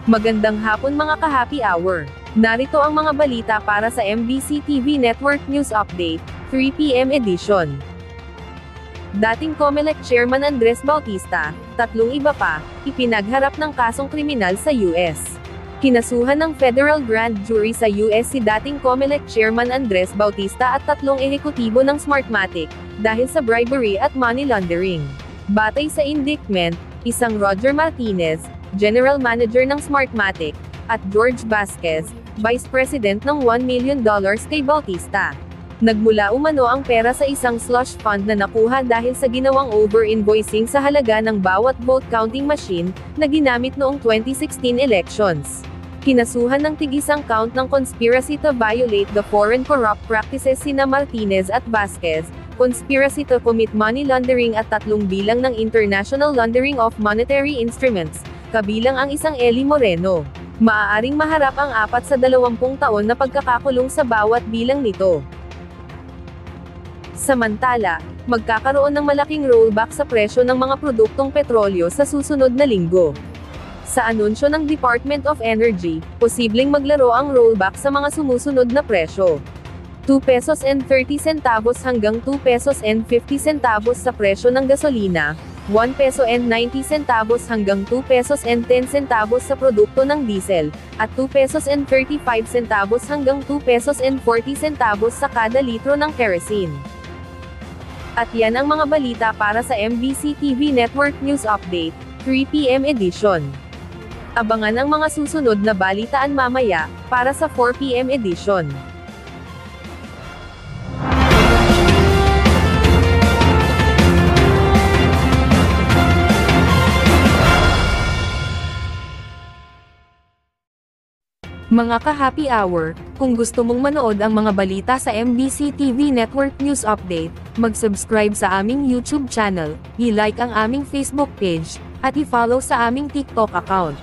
Magandang hapon mga ka-happy hour. Narito ang mga balita para sa MBC TV Network News Update, 3 PM edition. Dating COMELEC Chairman Andres Bautista, tatlong iba pa, ipinagharap ng kasong kriminal sa US. Kinasuhan ng Federal Grand Jury sa US si dating COMELEC Chairman Andres Bautista at tatlong ehekutibo ng Smartmatic, dahil sa bribery at money laundering. Batay sa indictment, isang Roger Martinez, General Manager ng Smartmatic, at George Vasquez, Vice President ng $1 million kay Bautista. Nagmula umano ang pera sa isang slush fund na nakuha dahil sa ginawang over-invoicing sa halaga ng bawat vote counting machine, na ginamit noong 2016 elections. Kinasuhan ng tig-isang count ng conspiracy to violate the Foreign Corrupt Practices sina Martinez at Vasquez, conspiracy to commit money laundering at 3 bilang ng international laundering of monetary instruments, kabilang ang isang Eli Moreno. Maaaring maharap ang 4 sa 20 taon na pagkakakulong sa bawat bilang nito. Samantala, magkakaroon ng malaking rollback sa presyo ng mga produktong petrolyo sa susunod na linggo. Sa anunsyo ng Department of Energy, posibleng maglaro ang rollback sa mga sumusunod na presyo. 2 pesos and 30 centavos hanggang 2 pesos and 50 centavos sa presyo ng gasolina, 1 peso and 90 centavos hanggang 2 pesos and 10 centavos sa produkto ng diesel, at 2 pesos and 35 centavos hanggang 2 pesos and 40 centavos sa kada litro ng kerosene. At yan ang mga balita para sa MBC TV Network News Update, 3 PM edition. Abangan ang mga susunod na balitaan mamaya, para sa 4 PM edition. Mga ka-happy hour, kung gusto mong manood ang mga balita sa MBC TV Network News Update, mag-subscribe sa aming YouTube channel, i-like ang aming Facebook page, at i-follow sa aming TikTok account.